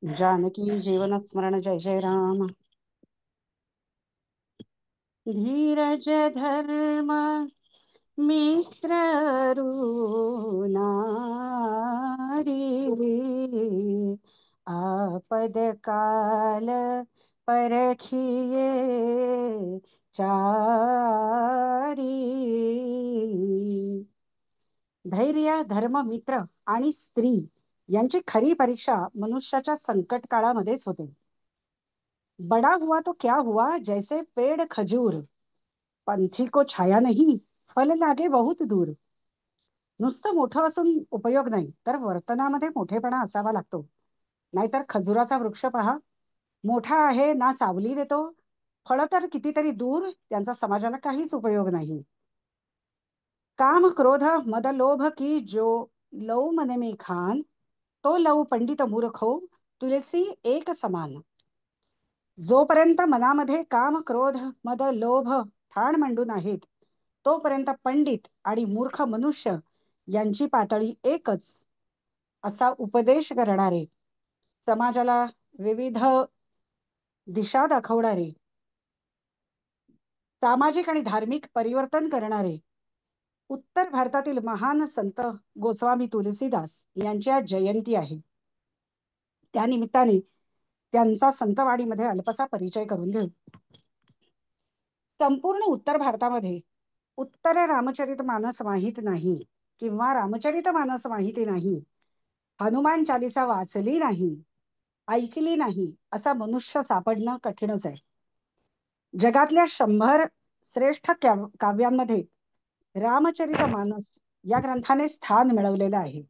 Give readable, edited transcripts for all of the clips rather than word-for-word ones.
जानकी जीवन स्मरण जय जय राम। धीरज धर्म मित्र आपद काल परखिए चारी। धैर्य, धर्म, मित्र आणि स्त्री यांची खरी परीक्षा मनुष्याच्या संकट काळामध्येच होते. बड़ा हुआ तो क्या हुआ, जैसे पेड़ खजूर, पंथी को छाया नहीं, फल लागे बहुत दूर. नुसतं मोठं असून उपयोग नाही, तर वर्तनामध्ये मोठेपणा असावा लागतो. नाहीतर खजुराचा वृक्ष पहा, मोठा आहे ना, सावली देतो, फळ तर कितीतरी दूर, त्यांचा समाजाला काहीच उपयोग नाही. काम क्रोध मद लोभ की जो लव मन में खान, तो लव पंडित मूर्ख हो, तुलसी एक समान. जोपर्यंत मनामध्ये काम क्रोध मद लोभ ठाण मांडून आहेत, तोपर्यंत पंडित आणि मूर्ख मनुष्य यांची पातळी एकच, असा उपदेश करणारे, समाजाला विविध दिशा दाखवणारे, सामाजिक आणि धार्मिक परिवर्तन करणारे उत्तर भारतातील महान संत गोस्वामी तुलसीदास यांची आज जयंती आहे. त्यानिमित्ताने त्यांचा संतवाडीमध्ये अल्पसा परिचय करून घेऊ. संपूर्ण उत्तर भारतामध्ये उत्तर रामचरित मानस माहित नाही किंवा रामचरित मानस माहिती नाही, हनुमान चालिसा वाचली नाही, ऐकली नाही, असा मनुष्य सापडणं कठीणच आहे. जगातल्या 100 श्रेष्ठ काव्यांमध्ये रामचरित मानस या ग्रंथाने स्थान मिळवलेलं आहे.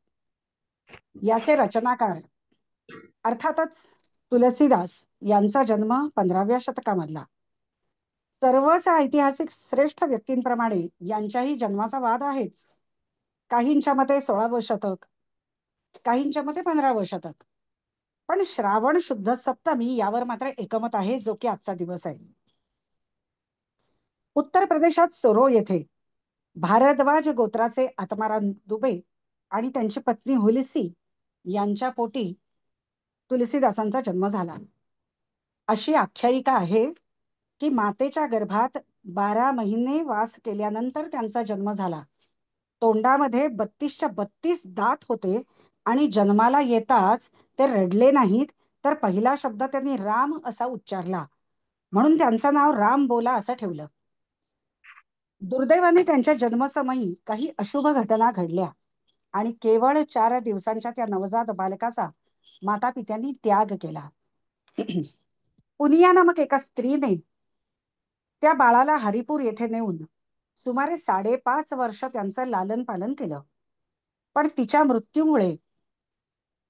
याचे रचनाकार अर्थातच तुलसीदास यांचा जन्म 15व्या शतकामधला. सर्वच ऐतिहासिक श्रेष्ठ व्यक्तींप्रमाणे यांच्याही जन्माचा वाद आहेच. काहींच्या मते 16वं शतक, काहींच्या मते 15वं शतक. पण श्रावण शुद्ध सप्तमी यावर मात्र एकमत आहे, जो की आजचा दिवस आहे. उत्तर प्रदेशात सोरो येथे भारद्वाज गोत्राचे आत्माराम दुबे आणि त्यांची पत्नी हुलसी यांच्या पोटी तुलसीदासांचा जन्म झाला. अशी आख्यायिका आहे की मातेच्या गर्भात 12 महिने वास केल्यानंतर त्यांचा जन्म झाला. तोंडामध्ये 32च्या 32 दात होते आणि जन्माला येताच ते रडले नाहीत, तर पहिला शब्द त्यांनी राम असा उच्चारला, म्हणून त्यांचं नाव राम बोला असं ठेवलं. दुर्दैवाने त्यांच्या जन्मसमयी काही अशुभ घटना घडल्या आणि केवळ 4 दिवसांच्या त्या नवजात बालकाचा माता पित्यांनी त्याग केला. पुनिया नामक एका स्त्रीने त्या बाळाला हरिपूर येथे नेऊन सुमारे 5.5 वर्ष त्यांचं लालन पालन केलं. पण तिच्या मृत्यूमुळे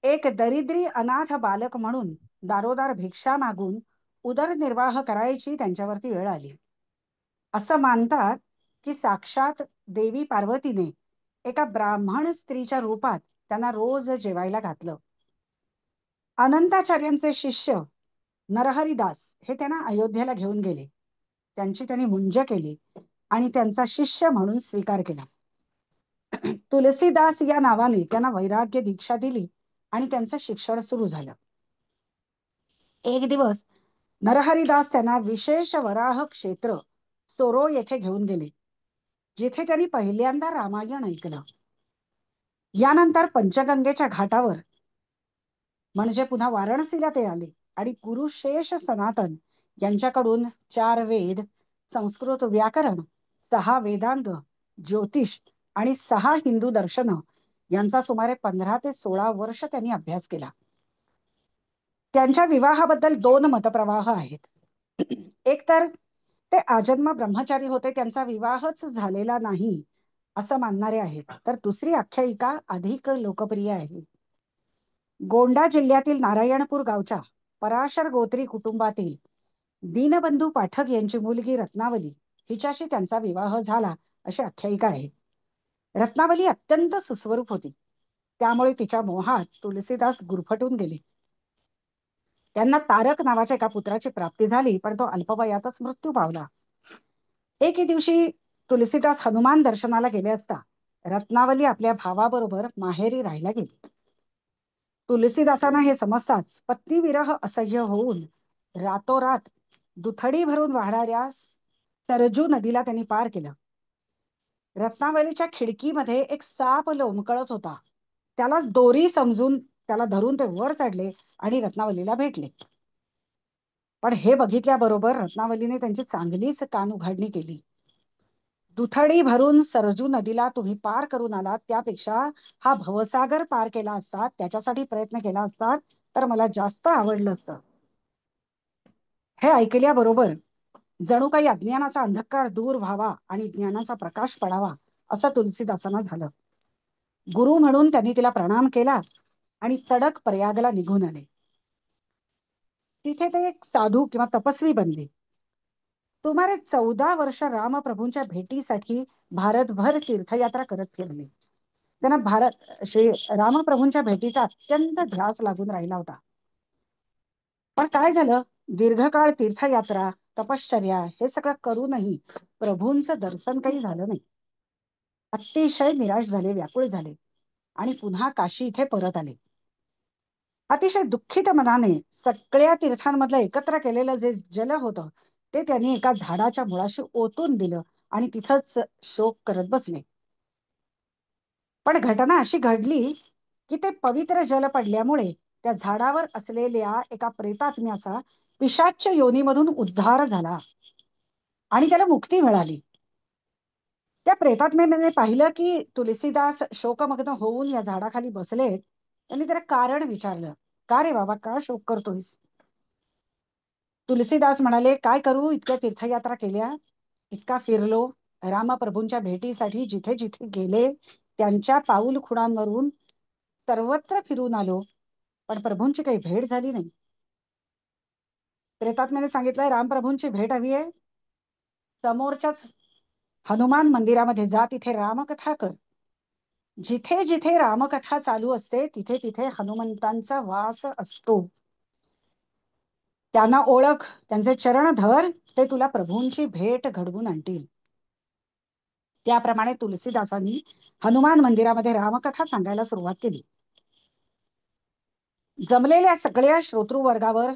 एक दरिद्री अनाथ बालक म्हणून दारोदार भिक्षा मागून उदरनिर्वाह करायची त्यांच्यावरती वेळ आली. असं मानतात की साक्षात देवी पार्वतीने एका ब्राह्मण स्त्रीच्या रूपात त्यांना रोज जेवायला घातलं. अनंताचार्यांचे शिष्य नरहरिदास हे त्यांना अयोध्येला घेऊन गेले. त्यांची त्यांनी मुंज केली आणि त्यांचा शिष्य म्हणून स्वीकार केला. तुलसीदास या नावाने त्यांना वैराग्य दीक्षा दिली आणि त्यांचं शिक्षण सुरू झालं. एक दिवस नरहरिदास त्यांना विशेष वराह क्षेत्र सोरो येथे घेऊन गेले, जिथे त्यांनी पहिल्यांदा रामायण ऐकलं. यानंतर पंचगंगेच्या घाटावर म्हणजे पुन्हा वाराणसीला ते आले आणि गुरु शेष सनातन यांच्याकडून 4 वेद, संस्कृत व्याकरण, 6 वेदांग, ज्योतिष आणि 6 हिंदू दर्शन यांचा सुमारे 15 ते 16 वर्ष त्यांनी अभ्यास केला. त्यांच्या विवाहाबद्दल 2 मतप्रवाह आहेत. एक तर ते आजन्म ब्रह्मचारी होते, त्यांचा विवाहच झालेला नाही असं मानणारे आहेत. तर दुसरी आख्यायिका अधिक लोकप्रिय आहे. गोंडा जिल्ह्यातील नारायणपूर गावच्या पराशर गोत्री कुटुंबातील दीनबंधू पाठक यांची मुलगी रत्नावली हिच्याशी त्यांचा विवाह झाला अशी आख्यायिका आहे. रत्नावली अत्यंत सुस्वरूप होती, त्यामुळे तिच्या मोहात तुलसीदास गुरफटून गेले. त्यांना तारक नावाच्या एका पुत्राची प्राप्ती झाली, पण तो अल्पवयातच मृत्यू पावला. एके दिवशी तुलसीदास हनुमान दर्शनाला गेले असता रत्नावली आपल्या भावाबरोबर माहेरी राहायला गेली. तुलसीदासांना हे समजताच पत्नीविरह असह्य होऊन रातोरात दुथडी भरून वाहणाऱ्या सरजू नदीला त्यांनी पार केलं. रत्नावलीच्या खिडकीमध्ये एक साप लोंबकळत होता. त्यालाच दोरी समजून त्याला धरून ते वर चढले आणि रत्नावलीला भेटले. पण हे बघितल्याबरोबर रत्नावलीने त्यांची चांगलीच कान उघाडणी केली. दुथडी भरून सरजू नदीला तुम्ही पार करून आलात, त्यापेक्षा हा भवसागर पार केला असता, त्याच्यासाठी प्रयत्न केला असता तर मला जास्त आवडलं असतं. हे ऐकल्याबरोबर जणू काही अज्ञानाचा अंधकार दूर व्हावा आणि ज्ञानाचा प्रकाश पडावा असं तुलसीदासांना झालं. गुरु म्हणून त्यांनी तिला प्रणाम केला आणि तडक प्रयागला निघून आले. तिथे ते एक साधू किंवा तपस्वी बनले. सुमारे 14 वर्ष रामप्रभूंच्या भेटीसाठी भारतभर तीर्थयात्रा करत फिरले. त्यांना श्री रामप्रभूंच्या भेटीचा अत्यंत ध्यास लागून राहिला होता. पण काय झालं, दीर्घकाळ तीर्थयात्रा तपश्चर्या हे सगळं करूनही प्रभूंचं दर्शन काही झालं नाही. अतिशय निराश झाले, व्याकुळ झाले आणि पुन्हा काशी इथे परत आले. अतिशय दुःखित मनाने सगळ्या तीर्थांमधलं एकत्र केलेलं जे जल होतं ते त्यांनी एका झाडाच्या मुळाशी ओतून दिलं आणि तिथंच शोक करत बसले. पण घटना अशी घडली की ते पवित्र जल पडल्यामुळे त्या झाडावर असलेल्या एका प्रेतात्म्याचा पिशाच्च योनीमधून उद्धार झाला आणि त्याला मुक्ती मिळाली. त्या प्रेतात्म्याने पाहिलं की तुलसीदास शोकमग्न होऊन या झाडाखाली बसलेत. त्यांनी त्याला कारण विचारलं, का रे बाबा, का शोक करतोयस? तुलसीदास म्हणाले, काय करू, इतक्या तीर्थयात्रा केल्या, इतका फिरलो, रामप्रभूंच्या भेटीसाठी जिथे जिथे गेले त्यांच्या पाऊल खुणांवरून सर्वत्र फिरून आलो, पण प्रभूंची काही भेट झाली नाही. प्रेतात्म्याने सांगितलंय, रामप्रभूंची भेट हवी आहे, समोरच्याच हनुमान मंदिरामध्ये जा, तिथे रामकथा कर. जिथे जिथे रामकथा चालू असते तिथे तिथे हनुमंतांचा वास असतो. त्यांना ओळख, त्यांचे चरण धर, ते तुला प्रभूंची भेट घडवून आणतील. त्याप्रमाणे तुलसीदासांनी हनुमान मंदिरामध्ये रामकथा सांगायला सुरुवात केली. जमलेल्या सगळ्या श्रोतृ वर्गावर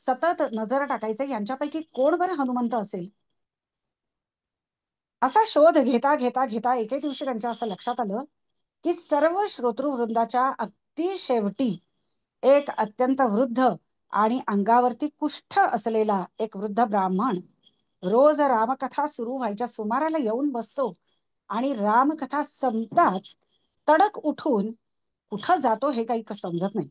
सतत नजर टाकायचे, यांच्यापैकी कोण बरं हनुमंत असेल. असा शोध घेता घेता घेता एके दिवशी त्यांच्या असं लक्षात आलं की सर्व श्रोतृवृंदाच्या अगदी शेवटी एक अत्यंत वृद्ध आणि अंगावरती कुष्ठ असलेला एक वृद्ध ब्राह्मण रोज रामकथा सुरू व्हायच्या सुमाराला येऊन बसतो आणि रामकथा संपताच तडक उठून कुठं जातो हे काही समजत नाही.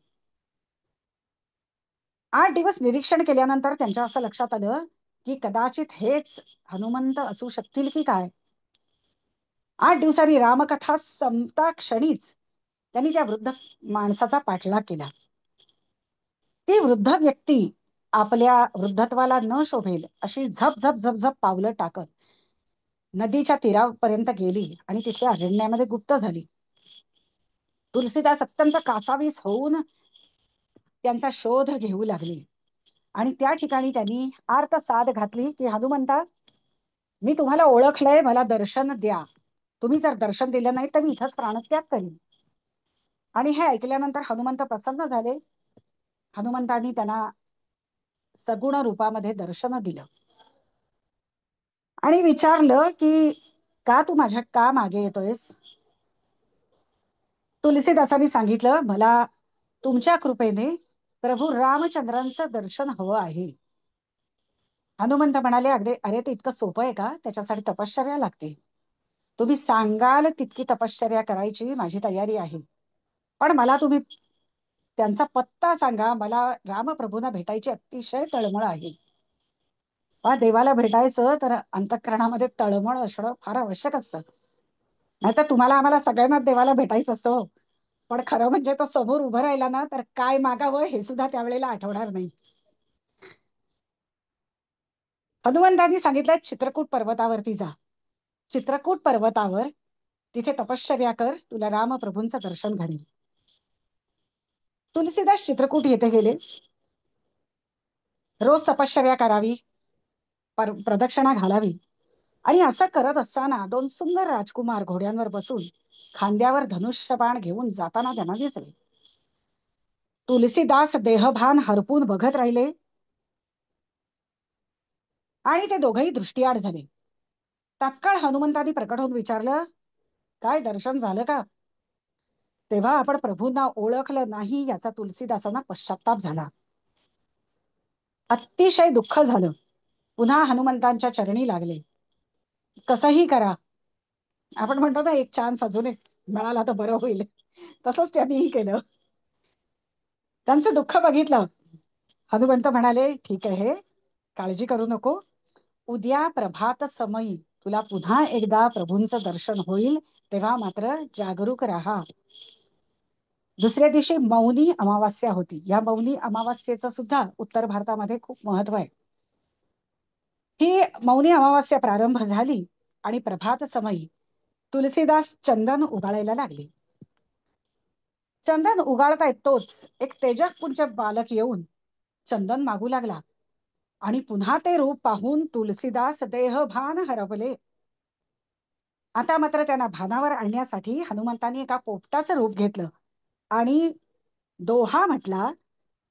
8 दिवस निरीक्षण केल्यानंतर त्यांच्या असं लक्षात आलं की कदाचित हेच हनुमंत असू शकतील की काय. 8 दिवसांनी रामकथा संपता क्षणीच त्यांनी त्या वृद्ध माणसाचा पाठलाग केला. ती वृद्ध व्यक्ती आपल्या वृद्धत्वाला न शोभेल अशी झप झप झप झप पावलं टाकत नदीच्या तीरापर्यंत गेली आणि तिथल्या अरण्यामध्ये गुप्त झाली. तुलसीदास अत्यंत कासावीस होऊन त्यांचा शोध घेऊ लागले आणि त्या ठिकाणी त्यांनी आर्त साद घातली की हनुमंता, मी तुम्हाला ओळखलंय, मला दर्शन द्या. तुम्ही जर दर्शन दिलं नाही तर मी इथंच प्राणत्याग करीन. आणि हे ऐकल्यानंतर हनुमंत प्रसन्न झाले. हनुमंतांनी त्यांना सगुण रूपामध्ये दर्शन दिलं आणि विचारलं की का तू माझ्या का मागे येतोयस. तुलसीदासांनी सांगितलं, मला तुमच्या कृपेने प्रभू रामचंद्रांचं दर्शन हवं आहे. हनुमंत म्हणाले, अगदी, अरे ते इतकं सोपं आहे का, त्याच्यासाठी तपश्चर्या लागते. तुम्ही सांगाल तितकी तपश्चर्या करायची माझी तयारी आहे, पण मला तुम्ही त्यांचा पत्ता सांगा. मला रामप्रभूंना भेटायची अतिशय तळमळ आहे. देवाला भेटायचं तर अंतःकरणामध्ये तळमळ असणं फार आवश्यक असतं. नाहीतर तुम्हाला आम्हाला सगळ्यांना देवाला भेटायचं असतं, पण खरं म्हणजे तो समोर उभं राहिला ना तर काय मागावं हे सुद्धा त्यावेळेला आठवणार नाही. हनुमंतांनी सांगितलं, चित्रकूट पर्वतावरती जा. चित्रकूट पर्वतावर तिथे तपश्चर्या कर, तुला रामप्रभूंचं दर्शन घडेल. तुलसीदास चित्रकूट येथे गेले. रोज तपश्चर्या करावी, प्रदक्षिणा घालावी आणि असं करत असताना 2 सुंदर राजकुमार घोड्यांवर बसून खांद्यावर धनुष्यबाण घेऊन जाताना त्यांना दिसले. तुलसीदास देहभान हरपून बघत राहिले आणि ते दोघंही दृष्टीआड झाले. तात्काळ हनुमंतांनी प्रकट होऊन विचारलं, काय दर्शन झालं का? तेव्हा आपण प्रभूंना ओळखलं नाही याचा तुलसीदासांना पश्चाताप झाला. अतिशय दुःख झालं. पुन्हा हनुमंतांच्या चरणी लागले. कसंही करा, आपण म्हणतो ना, एक चान्स अजून एक मिळाला तर बरं होईल, तसंच त्यांनीही केलं. त्यांचं दुःख बघितलं. हनुमंत म्हणाले, ठीक आहे, काळजी करू नको. उद्या प्रभात समयी तुला पुन्हा एकदा प्रभूंचं दर्शन होईल, तेव्हा मात्र जागरूक राहा. दुसऱ्या दिवशी मौनी अमावास्या होती. या मौनी अमावास्येचं सुद्धा उत्तर भारतामध्ये खूप महत्व आहे. ही मौनी अमावास्या प्रारंभ झाली आणि प्रभात समयी तुलसीदास चंदन उगाळायला लागले. चंदन उगाळता येतोच एक तेजःपुंज बालक येऊन चंदन मागू लागला आणि पुन्हा ते रूप पाहून तुलसीदास देहभान हरवले. आता मात्र त्यांना भानावर आणण्यासाठी हनुमंतांनी एका पोपटाचं रूप घेतलं आणि दोहा म्हटला,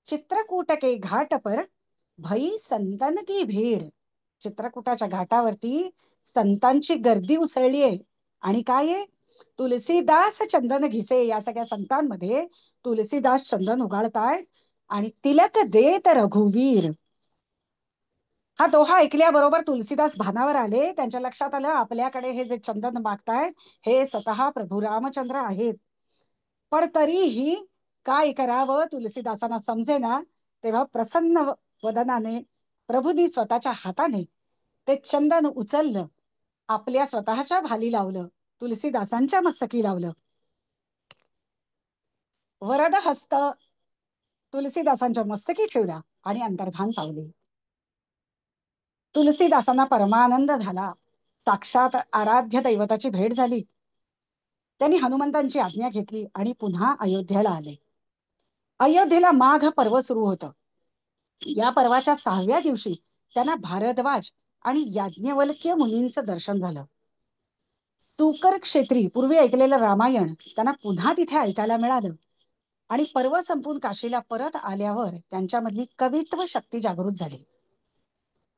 चित्रकूट के घाट पर भई संतन की भीड. चित्रकूटाच्या घाटावरती संतांची गर्दी उसळली आहे. आणि काय आहे? तुलसीदास चंदन घिसे. या सगळ्या संतांमध्ये तुलसीदास चंदन उगाळतायत आणि तिलक देत रघुवीर. हा दोहा ऐकल्याबरोबर तुलसीदास भानावर आले. त्यांच्या लक्षात आलं, आपल्याकडे हे जे चंदन मागतायत हे स्वतः प्रभू रामचंद्र आहेत. पण तरीही काय करावं तुलसीदासांना समजेना. तेव्हा प्रसन्न वदनाने प्रभूंनी स्वतःच्या हाताने ते चंदन उचललं, आपल्या स्वतःच्या भाली लावलं, तुलसीदासांच्या मस्तकी लावलं. वरद हस्त तुलसीदासांच्या मस्तकी ठेवला आणि अंतर्धान पावले. तुलसीदासांना परमानंद झाला. साक्षात आराध्य दैवताची भेट झाली. त्यांनी हनुमंतांची आज्ञा घेतली आणि पुन्हा अयोध्येला आले. अयोध्येला माघ पर्व सुरू होतं. या पर्वाच्या 6व्या दिवशी त्यांना भारद्वाज आणि याज्ञवल्क्य मुनींचं दर्शन झालं. सुकर क्षेत्री पूर्वी ऐकलेलं रामायण त्यांना पुन्हा तिथे ऐकायला मिळालं आणि पर्व संपून काशीला परत आल्यावर त्यांच्यामधली कवित्व शक्ती जागृत झाली.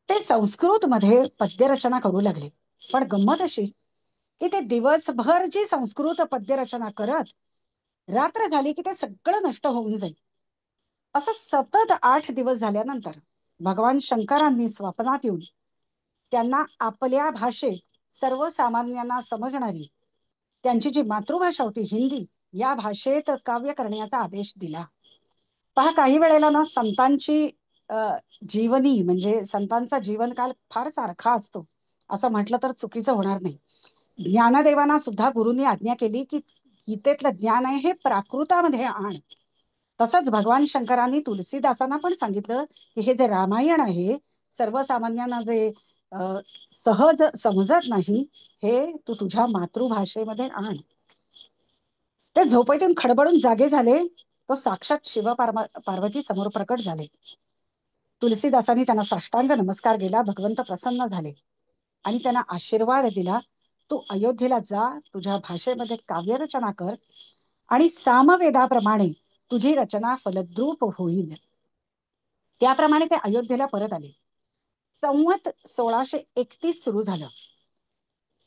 ते संस्कृत मध्ये पद्यरचना करू लागले. पण गंमत अशी की ते दिवसभर जी संस्कृत पद्यरचना करत, रात्र झाली की ते सगळं नष्ट होऊन जाईल. असं सतत 8 दिवस झाल्यानंतर भगवान शंकरांनी स्वप्नात येऊन त्यांना आपल्या भाषेत सर्वसामान्यांना समजणारी त्यांची जी मातृभाषा होती हिंदी, या भाषेत काव्य करण्याचा आदेश दिला. पहा, काही वेळेला ना संतांची अ, जीवनी म्हणजे संतांचा जीवनकाल फार सारखा असतो असं म्हटलं तर चुकीचं होणार नाही. ज्ञानदेवांना सुद्धा गुरूंनी आज्ञा केली की गीतेतलं ज्ञान आहे हे प्राकृतामध्ये आण. तसंच भगवान शंकरांनी तुलसीदासांना पण सांगितलं की हे जे रामायण आहे सर्वसामान्यांना जे अ, सहज समजत नाही, हे तू तुझ्या मातृभाषेमध्ये आण. ते झोपेतून खडबडून जागे झाले. तो साक्षात पार्वती समोर प्रकट झाले. तुलसीदासांनी त्यांना साष्टांग नमस्कार केला. भगवंत प्रसन्न झाले आणि त्यांना आशीर्वाद दिला, तू अयोध्येला जा, तुझ्या भाषेमध्ये काव्यरचना कर आणि सामवेदाप्रमाणे तुझी रचना फलद्रूप होईल. त्याप्रमाणे ते अयोध्येला परत आले. संवत 1631 सुरू झालं.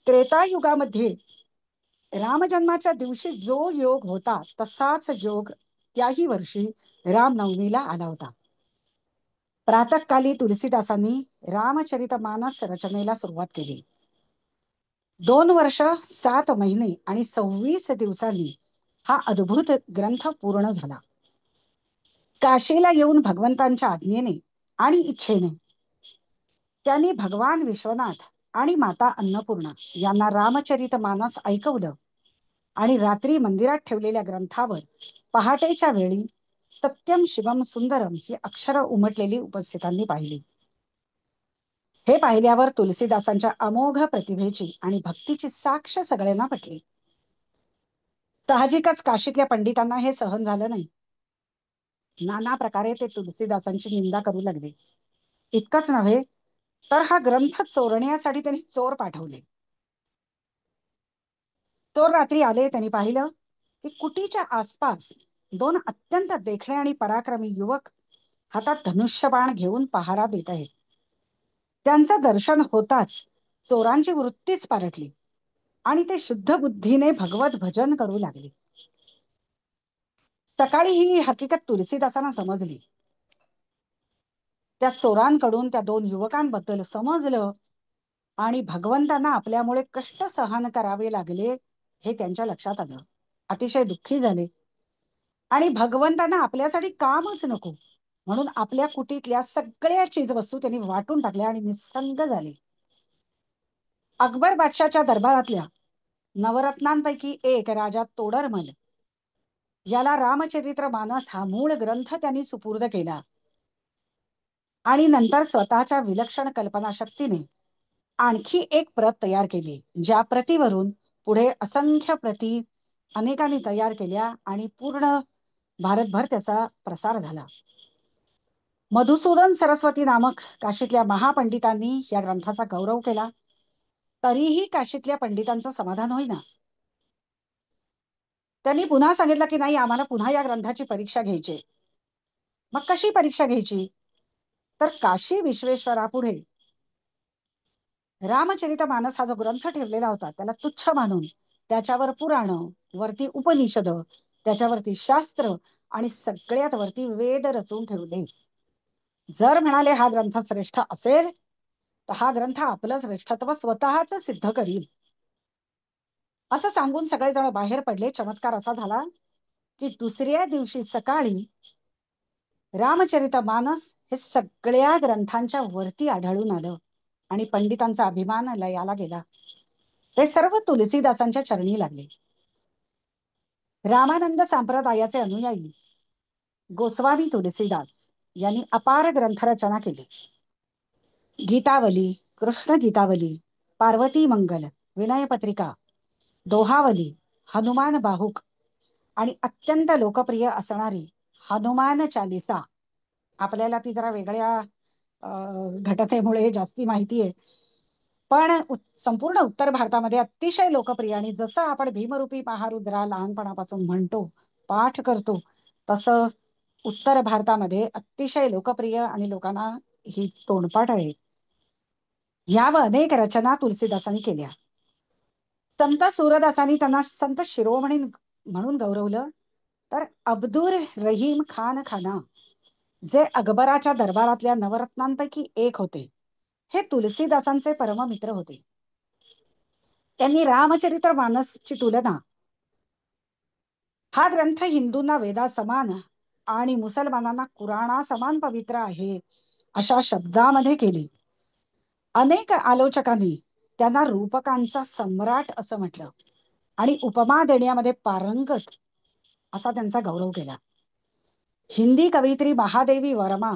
त्रेतायुगामध्ये रामजन्माच्या दिवशी जो योग होता तसाच योग त्याही वर्षी रामनवमीला आला होता. प्रातःकाली तुलसीदासांनी रामचरितमानस रचनेला सुरुवात केली. 2 वर्ष 7 महिने आणि 26 दिवसांनी हा अद्भुत ग्रंथ पूर्ण झाला. काशीला येऊन भगवंतांच्या आज्ञेने आणि इच्छेने त्यांनी भगवान विश्वनाथ आणि माता अन्नपूर्णा यांना रामचरितमानस ऐकवलं आणि रात्री मंदिरात ठेवलेल्या ग्रंथावर पहाटेच्या वेळी सत्यम शिवम सुंदरम ही अक्षरं उमटलेली उपस्थितांनी पाहिली. हे पाहिल्यावर तुलसीदासांच्या अमोघ प्रतिभेची आणि भक्तीची साक्ष सगळ्यांना पटली. साहजिकच काशीतल्या पंडितांना हे सहन झालं नाही. नाना प्रकारे ते तुलसीदासांची निंदा करू लागले. इतकंच नव्हे तर हा ग्रंथ चोरण्यासाठी त्यांनी चोर पाठवले. चोर रात्री आले. त्यांनी पाहिलं की कुटीच्या आसपास दोन अत्यंत देखणे आणि पराक्रमी युवक हातात धनुष्यबाण घेऊन पहारा देत आहेत. त्यांचं दर्शन होताच चोरांची वृत्तीच पालटली आणि ते शुद्ध बुद्धीने भगवत भजन करू लागले. सकाळी ही हकीकत तुलसीदासांना समजली. त्या चोरांकडून त्या दोन युवकांबद्दल समजलं आणि भगवंतांना आपल्यामुळे कष्ट सहन करावे लागले हे त्यांच्या लक्षात आलं. अतिशय दुःखी झाले आणि भगवंतांना आपल्यासाठी कामच नको म्हणून आपल्या कुटीतल्या सगळ्या चीजवस्तू त्यांनी वाटून टाकल्या आणि निसंग झाले. अकबर बादशाच्या दरबारातल्या नवरत्नांपैकी एक राजा तोडरमल याला रामचरित्र मानस हा मूळ ग्रंथ त्यांनी सुपूर्द केला आणि नंतर स्वतःच्या विलक्षण कल्पनाशक्तीने आणखी एक प्रत तयार केली, ज्या प्रतीवरून पुढे असंख्य प्रती अनेकांनी तयार केल्या आणि पूर्ण भारतभर त्याचा प्रसार झाला. मधुसूदन सरस्वती नामक काशीतल्या महापंडितांनी या ग्रंथाचा गौरव केला. तरीही काशीतल्या पंडितांचं समाधान होईना. त्यांनी पुन्हा सांगितलं की नाही, आम्हाला पुन्हा या ग्रंथाची परीक्षा घ्यायची. मग कशी परीक्षा घ्यायची? तर काशी विश्वेश्वरापुढे रामचरितमानस हा जो ग्रंथ ठेवलेला होता त्याला तुच्छ मानून त्याच्यावर पुराण, वरती उपनिषद, त्याच्यावरती शास्त्र आणि सगळ्यात वरती वेद रचून ठेवले. जर म्हणाले हा ग्रंथ श्रेष्ठ असेल तर हा ग्रंथ आपलं श्रेष्ठत्व स्वतःच सिद्ध करील असं सांगून सगळेजण बाहेर पडले. चमत्कार असा झाला की दुसऱ्या दिवशी सकाळी रामचरितमानस हे सगळ्या ग्रंथांच्या वरती आढळून आलं आणि पंडितांचा अभिमान लयाला गेला. ते सर्व तुलसीदासांच्या चरणी लागले. रामानंद संप्रदायाचे अनुयायी गोस्वामी तुलसीदास यांनी अपार ग्रंथरचना केली. गीतावली, कृष्ण गीतावली, पार्वती मंगल, विनयपत्रिका, दोहावली, हनुमान बाहुक आणि अत्यंत लोकप्रिय असणारी हनुमान चालिसा. आपल्याला ती जरा वेगळ्या घटनेमुळे जास्ती माहिती आहे, पण संपूर्ण उत्तर भारतामध्ये अतिशय लोकप्रिय आणि जसं आपण भीमरूपी महारुद्रा लहानपणापासून म्हणतो, पाठ करतो, तसं उत्तर भारतामध्ये अतिशय लोकप्रिय आणि लोकांना ही तोंडपाठ आहे. ह्या अनेक रचना तुलसीदासांनी केल्या. संत सूरदासांनी त्यांना संत शिरोमणी म्हणून गौरवलं. तर अब्दुल रहीम खान खाना जे अकबराच्या दरबारातल्या नवरत्नांपैकी एक होते, हे तुलसीदासांचे परममित्र होते. त्यांनी रामचरित्र मानसची तुलना हा ग्रंथ हिंदूंना वेदा समान आणि मुसलमानांना कुराणा समान पवित्र आहे अशा शब्दामध्ये केली. अनेक आलोचकांनी त्यांना रूपकांचा सम्राट असं म्हटलं आणि उपमा देण्यामध्ये पारंगत असा त्यांचा गौरव केला. हिंदी कवयित्री महादेवी वर्मा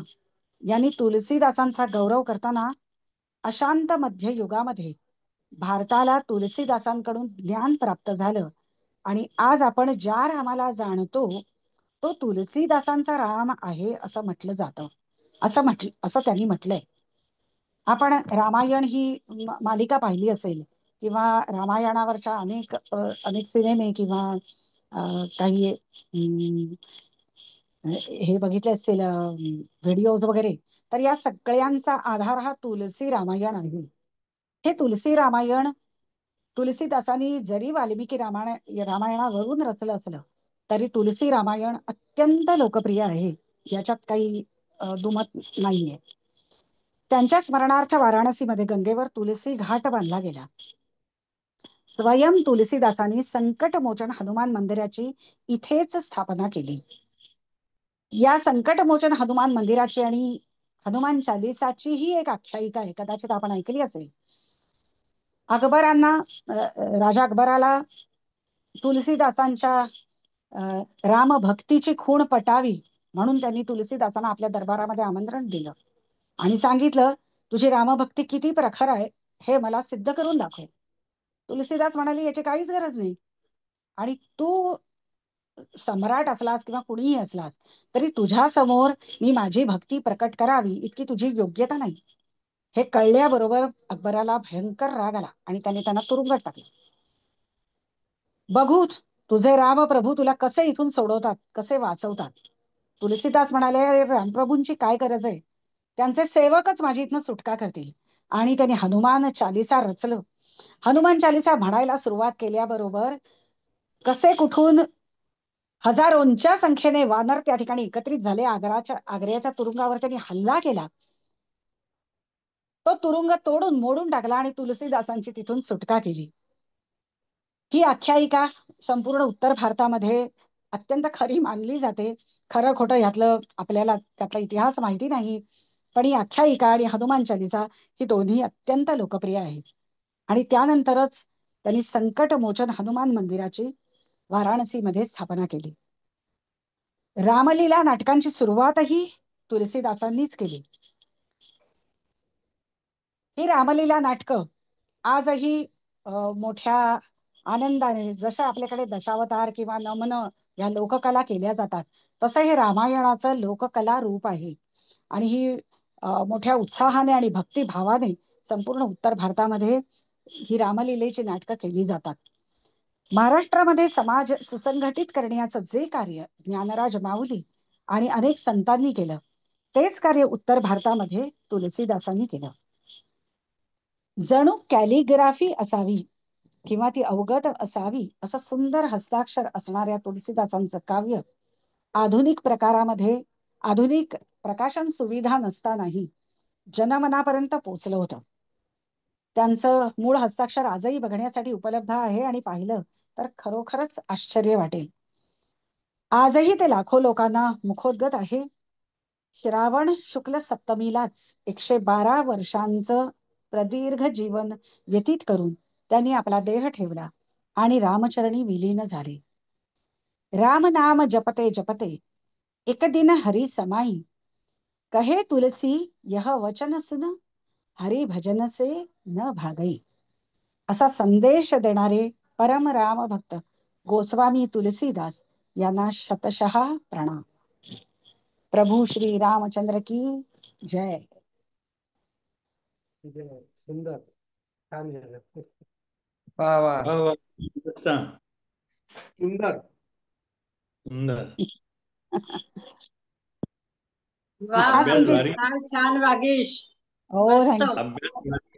यांनी तुलसीदासांचा गौरव करताना अशांत मध्य युगामध्ये भारताला तुलसीदासांकडून ज्ञान प्राप्त झालं आणि आज आपण ज्या रामाला जाणतो तो तुलसीदासांचा राम आहे असं म्हटलं जातं, असं त्यांनी म्हटलंय. आपण रामायण ही मालिका पाहिली असेल किंवा रामायणावरच्या अनेक सिनेमे किंवा काही हे बघितले असेल व्हिडिओज वगैरे, तर या सगळ्यांचा आधार हा तुलसी रामायण आहे. हे तुलसी रामायण तुलसीदासांनी जरी वाल्मिकी रामायणावरून रचलं असलं तरी तुलसी रामायण अत्यंत लोकप्रिय आहे, याच्यात काही दुमत नाहीये. त्यांच्या स्मरणार्थ वाराणसीमध्ये गंगेवर तुलसी घाट बांधला गेला. स्वयं तुलसीदासांनी संकटमोचन हनुमान मंदिराची इथेच स्थापना केली. या संकटमोचन हनुमान मंदिराची आणि हनुमान चालिसाची ही एक आख्यायिका आहे, कदाचित आपण ऐकली असेल. राजा अकबराला तुलसीदासांच्या रामभक्तीची खूण पटावी म्हणून त्यांनी तुलसीदासांना आपल्या दरबारामध्ये आमंत्रण दिलं आणि सांगितलं, तुझी रामभक्ती किती प्रखर आहे हे मला सिद्ध करून दाखव. तुलसीदास म्हणाली, याची काहीच गरज नाही आणि तू सम्राट असलास किंवा कुणीही असलास तरी तुझ्या समोर मी माझी भक्ती प्रकट करावी इतकी तुझी योग्यता नाही. हे कळल्याबरोबर अकबराला भयंकर राग आला आणि त्याने त्यांना तुरुंगात टाकले. बघूच तुझे राम प्रभू तुला कसे इथून सोडवतात, कसे वाचवतात. तुलसीदास म्हणाले, रामप्रभूंची काय गरज आहे, त्यांचे सेवकच माझी इथनं सुटका करतील. आणि त्यांनी हनुमान चालिसा रचलं. हनुमान चालिसा म्हणायला सुरुवात केल्याबरोबर कसे कुठून हजारोंच्या संख्येने वानर त्या ठिकाणी एकत्रित झाले. आग्र्याच्या तुरुंगावर त्यांनी हल्ला केला. तो तुरुंग तोडून मोडून टाकला आणि तुलसीदासांची तिथून सुटका केली. ही आख्यायिका संपूर्ण उत्तर भारतामध्ये अत्यंत खरी मानली जाते. खरं खोटं यातलं आपल्याला त्यातला इतिहास माहिती नाही, पण ही आख्यायिका आणि हनुमान चालिसा ही दोन्ही अत्यंत लोकप्रिय आहेत. आणि त्यानंतरच त्यांनी संकटमोचन हनुमान मंदिराची वाराणसीमध्ये स्थापना केली. रामलीला नाटकांची सुरुवातही तुलसीदासांनीच केली. ही रामलीला नाटकं आजही मोठ्या आनंदाने, जसं आपल्याकडे दशावतार किंवा नमन या लोककला केल्या जातात, तसं हे रामायणाचं लोककला रूप आहे. आणि ही मोठ्या उत्साहाने आणि भक्तिभावाने संपूर्ण उत्तर भारतामध्ये ही रामलीलेची नाटकं केली जातात. महाराष्ट्रामध्ये समाज सुसंघटित करण्याचं जे कार्य ज्ञानराज माऊली आणि अनेक संतांनी केलं, तेच कार्य उत्तर भारतामध्ये तुलसीदासांनी केलं. जणू कॅलिग्राफी असावी किंवा ती अवगत असावी असं सुंदर हस्ताक्षर असणाऱ्या तुलसीदासांचं काव्य आधुनिक प्रकारामध्ये, आधुनिक प्रकाशन सुविधा नसतानाही जनमनापर्यंत पोचलं होतं. त्यांचं मूळ हस्ताक्षर आजही बघण्यासाठी उपलब्ध आहे आणि पाहिलं तर खरोखरच आश्चर्य वाटेल. आजही ते लाखो लोकांना मुखोद्गत आहे. श्रावण शुक्ल सप्तमीलाच 112 वर्षांचं प्रदीर्घ जीवन व्यतीत करून त्यांनी आपला देह ठेवला आणि रामचरणी विलीन झाले. राम नाम जपते जपते एक दिन हरी समाई, कहे तुलसी यह वचन सुन, हरी भजन से न भागई. असा संदेश देणारे परम राम भक्त गोस्वामी तुलसीदास यांना शतशः प्रणाम. प्रभू श्री रामचंद्र की जय. सुंदर, छान झालं. वा वा, सुंदर सुंदर. वा आज वा, तुमची अभ्यास भारी. छान छान वागीश, हो मस्त. थँक्यू. अभ्यास भारी.